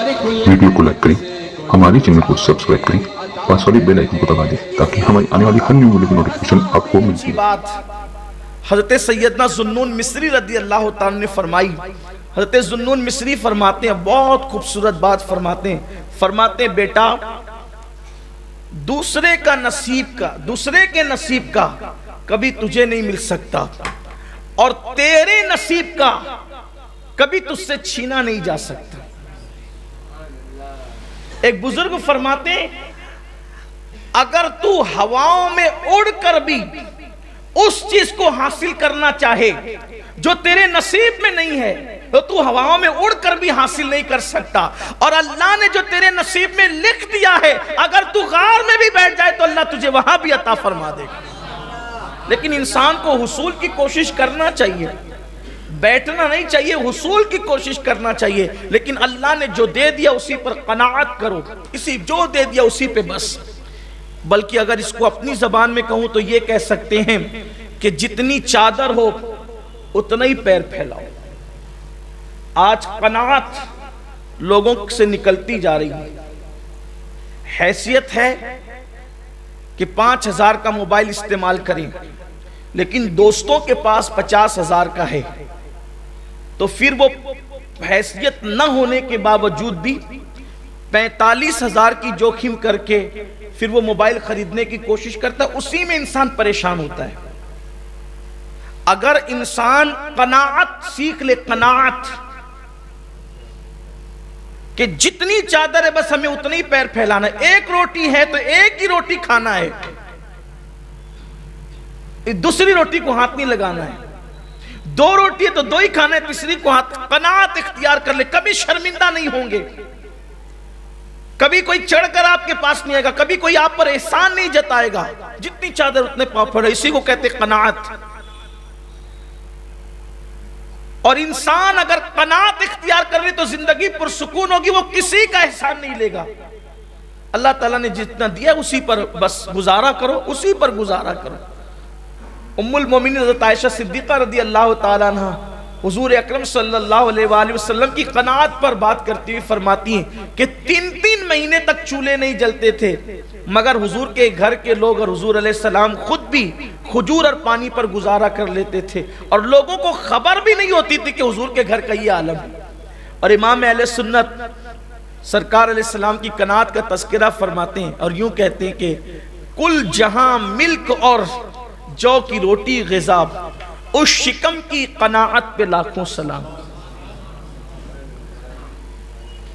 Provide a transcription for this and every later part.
Video को like करें, हमारे चैनल को सब्सक्राइब करें, पास वाली बेल आइकन को दबा दें ताकि हमारी आने वाली हर न्यू वीडियो की नोटिफिकेशन आपको मिल सके। बात हजरत सैयदना ज़ुन्नून मिस्री रदी अल्लाह ताला ने फरमाई। हजरत ज़ुन्नून मिस्री फरमाते हैं, बहुत खूबसूरत बात फरमाते हैं, बेटा दूसरे के नसीब का कभी तुझे नहीं मिल सकता और तेरे नसीब का कभी तुझसे छीना नहीं जा सकता। एक बुजुर्ग फरमाते हैं, अगर तू हवाओं में उड़कर भी उस चीज को हासिल करना चाहे जो तेरे नसीब में नहीं है तो तू हवाओं में उड़कर भी हासिल नहीं कर सकता। और अल्लाह ने जो तेरे नसीब में लिख दिया है, अगर तू गार में भी बैठ जाए तो अल्लाह तुझे वहां भी अता फरमा देगा। लेकिन इंसान को हुसूल की कोशिश करना चाहिए, बैठना नहीं चाहिए, हुसूल की कोशिश करना चाहिए। लेकिन अल्लाह ने जो दे दिया उसी पर कनाअत करो, इसी जो दे दिया उसी पे बस। बल्कि अगर इसको अपनी जबान में कहूं तो ये कह सकते हैं कि जितनी चादर हो उतना ही पैर फैलाओ। आज कनाअत लोगों से निकलती जा रही है। हैसियत है कि 5,000 का मोबाइल इस्तेमाल करें, लेकिन दोस्तों के पास 50,000 का है, तो फिर वो हैसियत न होने के बावजूद भी 45,000 की जोखिम करके फिर वो मोबाइल खरीदने की कोशिश करता है। उसी में इंसान परेशान होता है। अगर इंसान कनाअत सीख ले, कनाअत कि जितनी चादर है बस हमें उतनी पैर फैलाना है। एक रोटी है तो एक ही रोटी खाना है, दूसरी रोटी को हाथ नहीं लगाना है। 2 रोटी है तो 2 ही खाना है, तीसरी को हाथ। कनाअत इख्तियार कर ले, कभी शर्मिंदा नहीं होंगे, कभी कोई चढ़कर आपके पास नहीं आएगा, कभी कोई आप पर एहसान नहीं जताएगा। जितनी चादर उतने पापड़ है, इसी को कहते कनाअत। और इंसान अगर कनाअत इख्तियार कर ले तो जिंदगी पुरसुकून होगी, वो किसी का एहसान नहीं लेगा। अल्लाह ताला ने जितना दिया उसी पर बस गुजारा करो, उसी पर गुजारा करो। उम्मुल मोमिनीन हज़रत आयशा सिद्दीक़ा रदी अल्लाह ताला अन्हा हुजूर अकरम सल्लल्लाहु अलैहि वसल्लम की कनाअत पर बात करती हुई फरमाती हैं कि 3-3 महीने तक चूल्हे नहीं जलते थे, मगर हुजूर के घर के लोग और हुजूर अलैहि सलाम खुद भी खजूर और पानी पर गुजारा कर लेते थे, और लोगों को खबर भी नहीं होती थी कि हुजूर के घर का ये आलम है। और इमाम अहले सुन्नत सरकार अलैहि सलाम की कनाअत का तज़किरा फरमाते हैं और यूं कहते हैं कि कुल जहां मिल्क और जौ की रोटी ग़िज़ा, उस शिकम की कनाअत पे लाखों सलाम।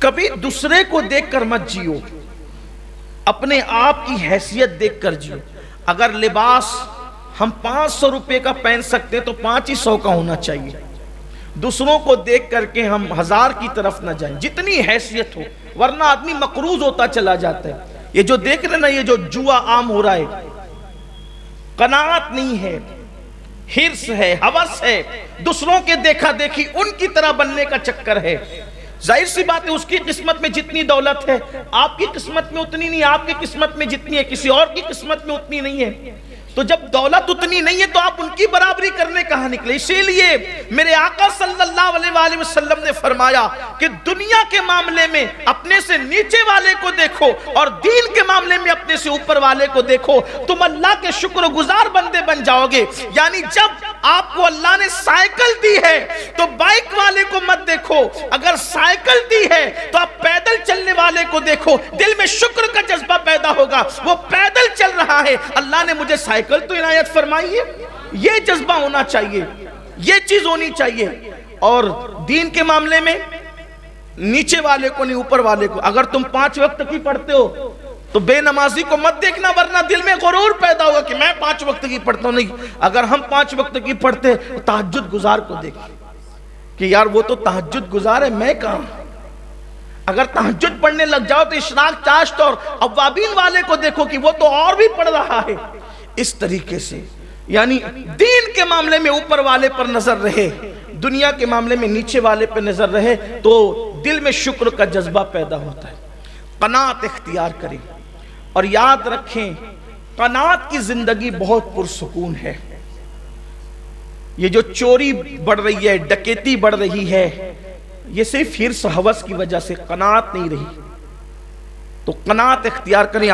कभी दूसरे को देखकर मत जियो, अपने आप की हैसियत देखकर जियो। अगर लिबास हम 500 रुपए का पहन सकते हैं तो 500 का होना चाहिए। दूसरों को देख करके हम 1000 की तरफ न जाएं, जितनी हैसियत हो, वरना आदमी मकरूज होता चला जाता है। ये जो देख रहे ना, ये जो जुआ आम हो रहा है, कनाअत नहीं है, हिर्स है, हवस है, दूसरों के देखा देखी उनकी तरह बनने का चक्कर है। जाहिर सी बात है, उसकी किस्मत में जितनी दौलत है आपकी किस्मत में उतनी नहीं, आपकी किस्मत में जितनी है किसी और की किस्मत में उतनी नहीं है। तो जब दौलत उतनी नहीं है तो आप उनकी बराबरी करने कहां निकले। इसीलिए मेरे आका सल्लल्लाहु अलैहि वसल्लम ने फरमाया कि दुनिया के मामले में अपने से नीचे वाले को देखो और दीन के मामले में अपने से ऊपर वाले को देखो, तुम अल्लाह के शुक्रगुजार बंदे बन जाओगे। यानी जब आपको अल्लाह ने साइकिल दी है तो बाइक वाले को मत देखो, अगर साइकिल दी है तो आप पैदल चलने वाले को देखो, दिल में शुक्र का जज्बा पैदा होगा। वो पैदल चल रहा है, अल्लाह ने मुझे साइकिल तो इनायत फरमाई है, ये जज्बा होना चाहिए, ये चीज होनी चाहिए। और दीन के मामले में नीचे वाले को नहीं, ऊपर वाले को। अगर तुम 5 वक्त की पढ़ते हो तो बेनमाजी को मत देखना, वरना दिल में गुरूर पैदा होगा कि मैं 5 वक्त की पढ़ता हूं। नहीं, अगर हम 5 वक्त की पढ़ते तो तहज्जुद गुजार को देखें कि यार वो तो तहज्जुद गुजार है, मैं कहां। अगर तहज्जुद पढ़ने लग जाओ तो इशराक चाश्त और अव्वाबीन वाले को देखो कि वो तो और भी पढ़ रहा है। इस तरीके से यानी दीन के मामले में ऊपर वाले पर नजर रहे, दुनिया के मामले में नीचे वाले पर नजर रहे, तो दिल में शुक्र का जज्बा पैदा होता है। कनाअत इख्तियार करें और याद रखें, कनाअत की जिंदगी बहुत पुरसुकून है। ये जो चोरी बढ़ रही है, डकैती बढ़ रही है, یہ صرف حرص ہوس کی وجہ سے، قناعت نہیں رہی، تو قناعت اختیار کریں۔